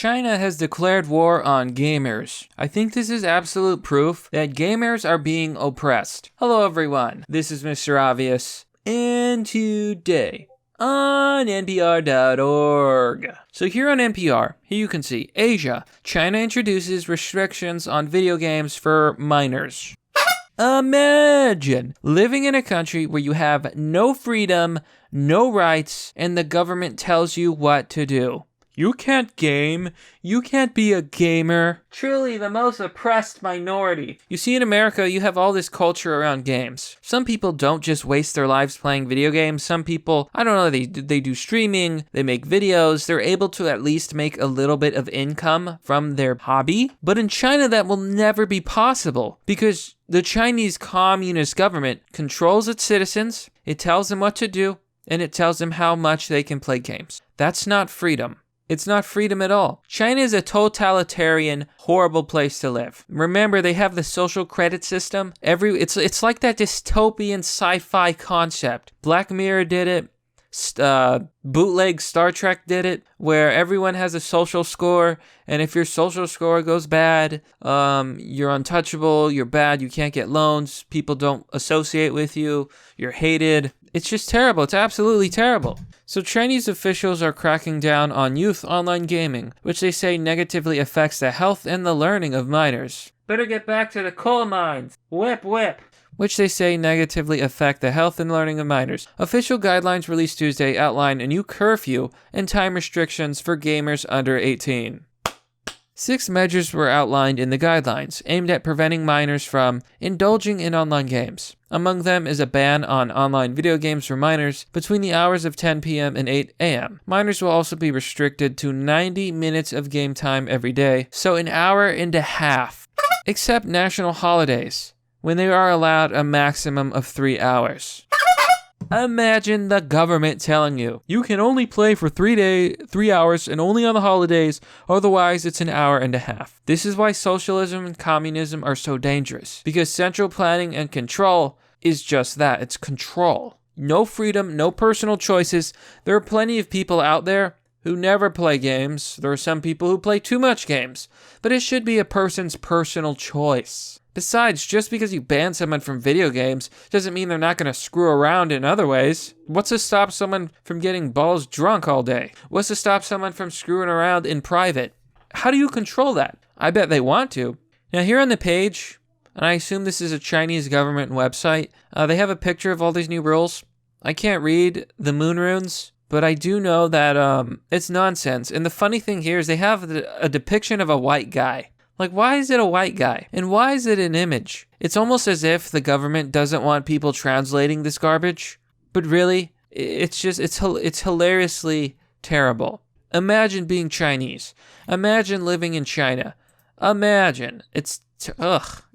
China has declared war on gamers. I think this is absolute proof that gamers are being oppressed. Hello everyone, this is Mr. Obvious, and today on NPR.org. So here on NPR, here you can see Asia, China introduces restrictions on video games for minors. Imagine living in a country where you have no freedom, no rights, and the government tells you what to do. You can't game. You can't be a gamer. Truly the most oppressed minority. You see, in America, you have all this culture around games. Some people don't just waste their lives playing video games. Some people, I don't know, they do streaming, they make videos. They're able to at least make a little bit of income from their hobby. But in China, that will never be possible because the Chinese Communist government controls its citizens. It tells them what to do, and it tells them how much they can play games. That's not freedom. It's not freedom at all. China is a totalitarian, horrible place to live. Remember, they have the social credit system. It's like that dystopian sci-fi concept. Black Mirror did it. Bootleg Star Trek did it, where everyone has a social score, and if your social score goes bad, you're untouchable, you're bad, you can't get loans, people don't associate with you, you're hated. It's just terrible. It's absolutely terrible. So Chinese officials are cracking down on youth online gaming, which they say negatively affects the health and the learning of minors. Better get back to the coal mines. Whip, whip. Which they say negatively affect the health and learning of minors. Official guidelines released Tuesday outline a new curfew and time restrictions for gamers under 18. 6 measures were outlined in the guidelines, aimed at preventing minors from indulging in online games. Among them is a ban on online video games for minors between the hours of 10 p.m. and 8 a.m. Minors will also be restricted to 90 minutes of game time every day, so an hour and a half, except national holidays, when they are allowed a maximum of 3 hours. Imagine the government telling you, you can only play for 3 hours and only on the holidays, otherwise it's an hour and a half. This is why socialism and communism are so dangerous, because central planning and control is just that, it's control. No freedom, no personal choices. There are plenty of people out there who never play games. There are some people who play too much games, but it should be a person's personal choice. Besides, just because you ban someone from video games doesn't mean they're not going to screw around in other ways. What's to stop someone from getting balls drunk all day? What's to stop someone from screwing around in private? How do you control that? I bet they want to. Now here on the page, and I assume this is a Chinese government website, they have a picture of all these new rules. I can't read the moon runes, but I do know that it's nonsense. And the funny thing here is they have a depiction of a white guy. Like, why is it a white guy? And why is it an image? It's almost as if the government doesn't want people translating this garbage. But really, it's hilariously terrible. Imagine being Chinese. Imagine living in China. Imagine.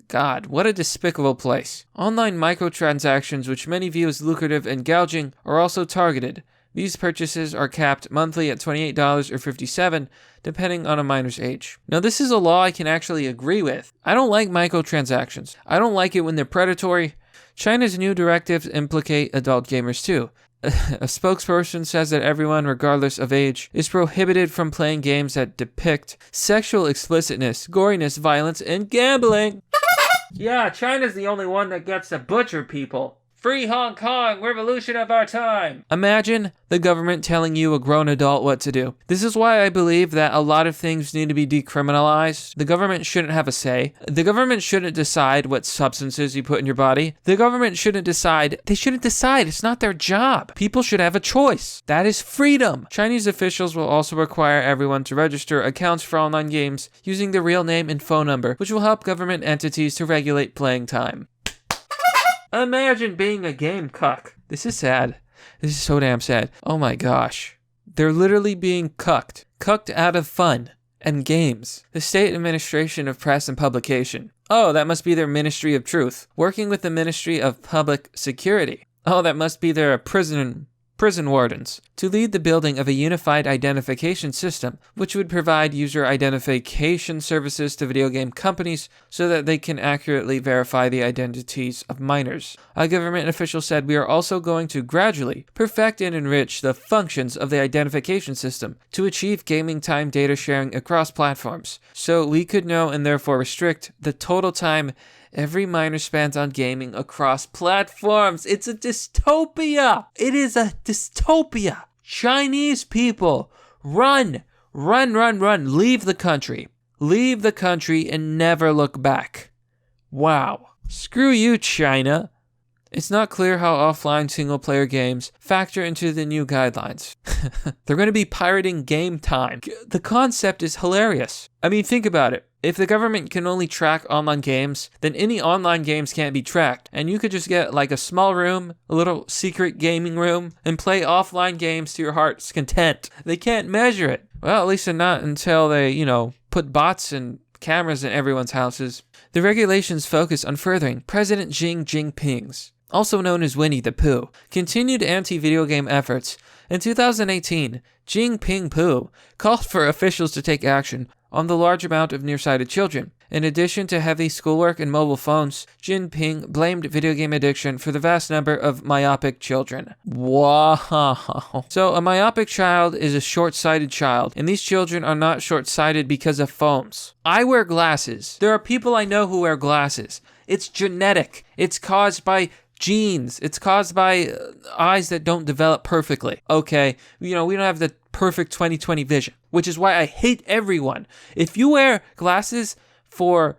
God, what a despicable place. Online microtransactions, which many view as lucrative and gouging, are also targeted. These purchases are capped monthly at $28 or $57, depending on a minor's age. Now, this is a law I can actually agree with. I don't like microtransactions. I don't like it when they're predatory. China's new directives implicate adult gamers too. A spokesperson says that everyone, regardless of age, is prohibited from playing games that depict sexual explicitness, goriness, violence, and gambling. Yeah, China's the only one that gets to butcher people. Free Hong Kong, revolution of our time. Imagine the government telling you, a grown adult, what to do. This is why I believe that a lot of things need to be decriminalized. The government shouldn't have a say. The government shouldn't decide what substances you put in your body. The government shouldn't decide. They shouldn't decide. It's not their job. People should have a choice. That is freedom. Chinese officials will also require everyone to register accounts for online games using their real name and phone number, which will help government entities to regulate playing time. Imagine being a game cuck. This is sad. This is so damn sad. Oh my gosh. They're literally being cucked. Cucked out of fun and games. The State Administration of Press and Publication. Oh, that must be their Ministry of Truth. Working with the Ministry of Public Security. Oh, that must be their prison prison wardens, to lead the building of a unified identification system, which would provide user identification services to video game companies so that they can accurately verify the identities of minors. A government official said, "We are also going to gradually perfect and enrich the functions of the identification system to achieve gaming time data sharing across platforms, so we could know and therefore restrict the total time every minor spends on gaming across platforms." It's a dystopia. It is a dystopia. Chinese people, run, run, run, run. Leave the country. Leave the country and never look back. Wow. Screw you, China. It's not clear how offline single-player games factor into the new guidelines. They're going to be pirating game time. The concept is hilarious. I mean, think about it. If the government can only track online games, then any online games can't be tracked. And you could just get like a small room, a little secret gaming room, and play offline games to your heart's content. They can't measure it. Well, at least not until they, put bots and cameras in everyone's houses. The regulations focus on furthering President Xi Jinping's, also known as Winnie the Pooh, continued anti-video game efforts. In 2018, Jinping Pooh called for officials to take action on the large amount of nearsighted children. In addition to heavy schoolwork and mobile phones, Jinping blamed video game addiction for the vast number of myopic children. Wow. So a myopic child is a short-sighted child, and these children are not short-sighted because of phones. I wear glasses. There are people I know who wear glasses. It's genetic. It's caused by genes. It's caused by eyes that don't develop perfectly. Okay, we don't have the perfect 20/20 vision, which is why I hate everyone. If you wear glasses for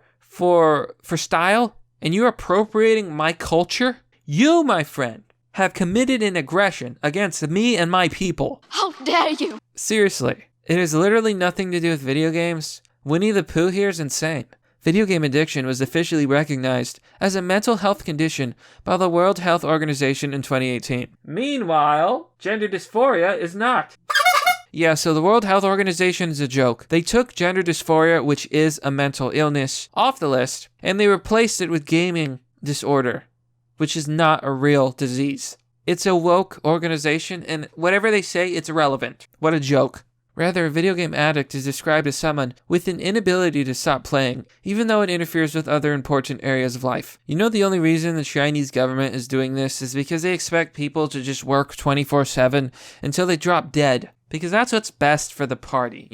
style and you're appropriating my culture, you, my friend, have committed an aggression against me and my people. How dare you? Seriously, it has literally nothing to do with video games. Winnie the Pooh here is insane. Video game addiction was officially recognized as a mental health condition by the World Health Organization in 2018. Meanwhile, gender dysphoria is not. Yeah, so the World Health Organization is a joke. They took gender dysphoria, which is a mental illness, off the list, and they replaced it with gaming disorder, which is not a real disease. It's a woke organization, and whatever they say, it's irrelevant. What a joke. Rather, a video game addict is described as someone with an inability to stop playing, even though it interferes with other important areas of life. You know, the only reason the Chinese government is doing this is because they expect people to just work 24/7 until they drop dead. Because that's what's best for the party,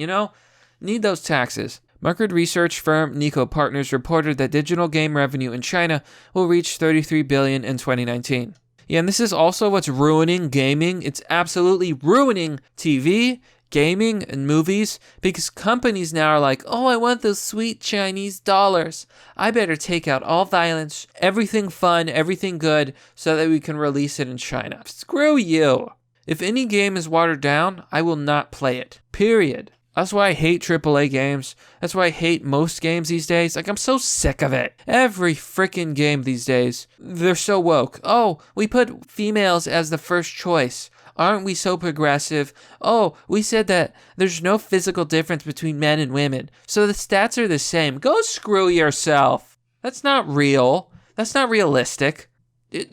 Need those taxes. Market research firm Nico Partners reported that digital game revenue in China will reach $33 billion in 2019. Yeah, and this is also what's ruining gaming. It's absolutely ruining TV, gaming, and movies, because companies now are like, oh, I want those sweet Chinese dollars. I better take out all violence, everything fun, everything good, so that we can release it in China. Screw you. If any game is watered down, I will not play it. Period. That's why I hate AAA games. That's why I hate most games these days. I'm so sick of it. Every freaking game these days, they're so woke. Oh, we put females as the first choice. Aren't we so progressive? Oh, we said that there's no physical difference between men and women, so the stats are the same. Go screw yourself. That's not real. That's not realistic.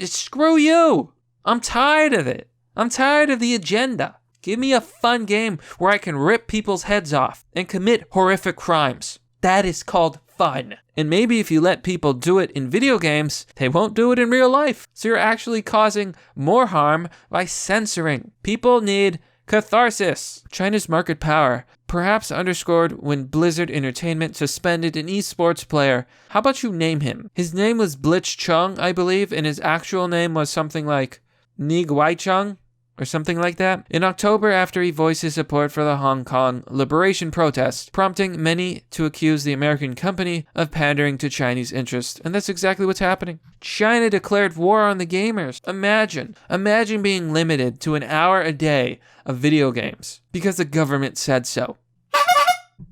Screw you. I'm tired of it. I'm tired of the agenda. Give me a fun game where I can rip people's heads off and commit horrific crimes. That is called fun. And maybe if you let people do it in video games, they won't do it in real life. So you're actually causing more harm by censoring. People need catharsis. China's market power, perhaps underscored when Blizzard Entertainment suspended an esports player. How about you name him? His name was Blitz Chung, I believe, and his actual name was something like Nig Waichung, or something like that, in October after he voiced his support for the Hong Kong liberation protests, prompting many to accuse the American company of pandering to Chinese interests. And that's exactly what's happening. China declared war on the gamers. Imagine being limited to an hour a day of video games because the government said so.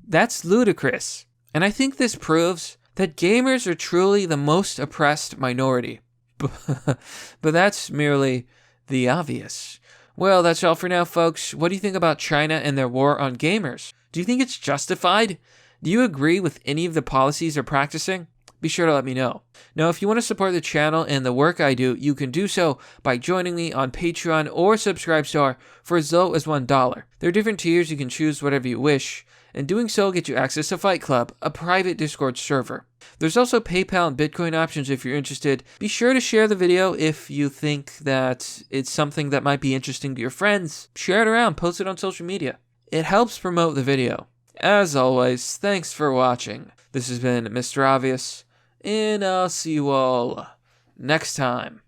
That's ludicrous. And I think this proves that gamers are truly the most oppressed minority. But that's merely the obvious. Well, that's all for now, folks. What do you think about China and their war on gamers? Do you think it's justified? Do you agree with any of the policies they're practicing? be sure to let me know. Now, if you want to support the channel and the work I do, you can do so by joining me on Patreon or Subscribestar for as low as $1. There are different tiers, you can choose whatever you wish, and doing so will get you access to Fight Club, a private Discord server. There's also PayPal and Bitcoin options if you're interested. Be sure to share the video if you think that it's something that might be interesting to your friends. Share it around, post it on social media. It helps promote the video. As always, thanks for watching. This has been Mr. Obvious, and I'll see you all next time.